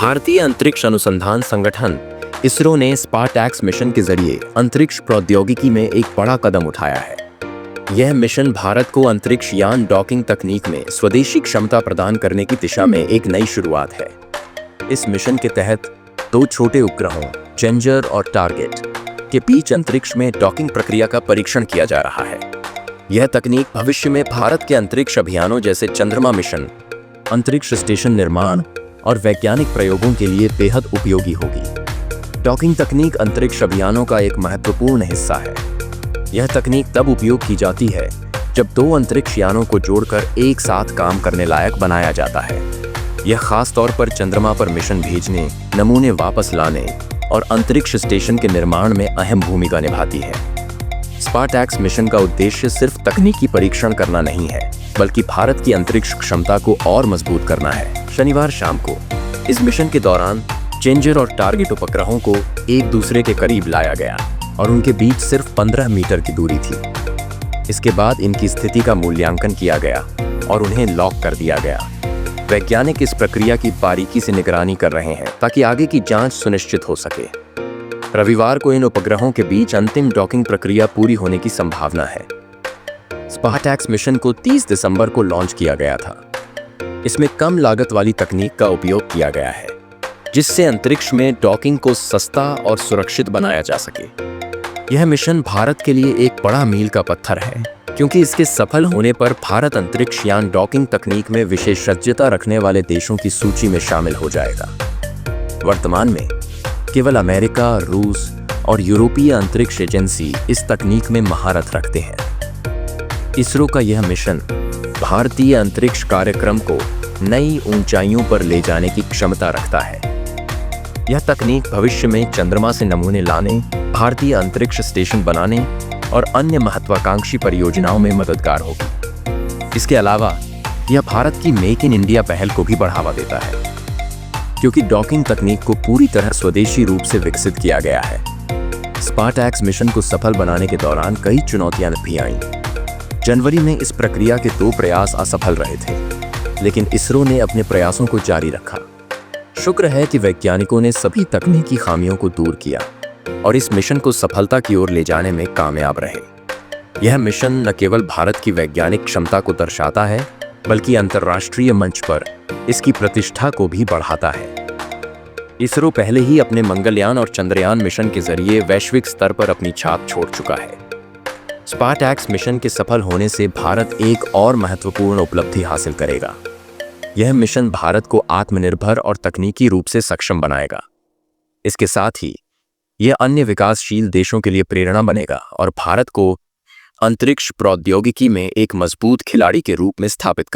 भारतीय अंतरिक्ष अनुसंधान संगठन इसरो ने स्पार्टैक्स मिशन के जरिए अंतरिक्ष प्रौद्योगिकी में एक बड़ा कदम उठाया है। यह मिशन भारत को अंतरिक्ष यान डॉकिंग तकनीक में स्वदेशी क्षमता प्रदान करने की दिशा में एक नई शुरुआत है। इस मिशन के तहत दो छोटे उपग्रहों चेंजर और टारगेट के बीच अंतरिक्ष में डॉकिंग प्रक्रिया का परीक्षण किया जा रहा है। यह तकनीक भविष्य में भारत के अंतरिक्ष अभियानों जैसे चंद्रमा मिशन, अंतरिक्ष स्टेशन निर्माण और वैज्ञानिक प्रयोगों के लिए बेहद उपयोगी होगी। डॉकिंग तकनीक अंतरिक्ष अभियानों का एक महत्वपूर्ण हिस्सा है। यह तकनीक तब उपयोग की जाती है जब दो अंतरिक्ष यानों को जोड़कर एक साथ काम करने लायक बनाया जाता है। यह खास तौर पर चंद्रमा पर मिशन भेजने, नमूने वापस लाने और अंतरिक्ष स्टेशन के निर्माण में अहम भूमिका निभाती है। स्पार्टैक्स मिशन का उद्देश्य सिर्फ तकनीकी परीक्षण करना नहीं है, बल्कि भारत की अंतरिक्ष क्षमता को और मजबूत करना है। शनिवार शाम को इस मिशन के दौरान चेंजर और टारगेट उपग्रहों को एक दूसरे के करीब लाया गया और उनके बीच सिर्फ 15 मीटर की दूरी थी। इसके बाद इनकी स्थिति का मूल्यांकन किया गया और उन्हें लॉक कर दिया गया। वैज्ञानिक इस प्रक्रिया की बारीकी से निगरानी कर रहे हैं ताकि आगे की जांच सुनिश्चित हो सके। रविवार को इन उपग्रहों के बीच अंतिम डॉकिंग प्रक्रिया पूरी होने की संभावना है। स्पार्टैक्स मिशन को 30 दिसंबर को लॉन्च किया गया था। इसमें कम लागत वाली तकनीक का उपयोग किया गया है, जिससे अंतरिक्ष में डॉकिंग को सस्ता और सुरक्षित बनाया जा सके। यह मिशन भारत के लिए एक बड़ा मील का पत्थर है, क्योंकि इसके सफल होने पर भारत अंतरिक्ष यान डॉकिंग तकनीक में विशेषज्ञता रखने वाले देशों की सूची में शामिल हो जाएगा। वर्तमान में केवल अमेरिका, रूस और यूरोपीय अंतरिक्ष एजेंसी इस तकनीक में महारत रखते हैं। इसरो का यह मिशन भारतीय अंतरिक्ष कार्यक्रम को नई ऊंचाइयों पर ले जाने की क्षमता रखता है। यह तकनीक भविष्य में चंद्रमा से नमूने लाने, भारतीय अंतरिक्ष स्टेशन बनाने और अन्य महत्वाकांक्षी परियोजनाओं में मददगार होगी। इसके अलावा यह भारत की मेक इन इंडिया पहल को भी बढ़ावा देता है, क्योंकि डॉकिंग तकनीक को पूरी तरह स्वदेशी रूप से विकसित किया गया है। स्पार्टैक्स मिशन को सफल बनाने के दौरान कई चुनौतियां भी आईं। जनवरी में इस प्रक्रिया के 2 प्रयास असफल रहे थे, लेकिन इसरो ने अपने प्रयासों को जारी रखा। शुक्र है कि वैज्ञानिकों ने सभी तकनीकी खामियों को दूर किया और इस मिशन को सफलता की ओर ले जाने में कामयाब रहे। यह मिशन न केवल भारत की वैज्ञानिक क्षमता को दर्शाता है, बल्कि अंतर्राष्ट्रीय मंच पर इसकी प्रतिष्ठा को भी बढ़ाता है। इसरो पहले ही अपने मंगलयान और चंद्रयान मिशन के जरिए वैश्विक स्तर पर अपनी छाप छोड़ चुका है। स्पार्टैक्स मिशन के सफल होने से भारत एक और महत्वपूर्ण उपलब्धि हासिल करेगा। यह मिशन भारत को आत्मनिर्भर और तकनीकी रूप से सक्षम बनाएगा। इसके साथ ही यह अन्य विकासशील देशों के लिए प्रेरणा बनेगा और भारत को अंतरिक्ष प्रौद्योगिकी में एक मजबूत खिलाड़ी के रूप में स्थापित करेगा।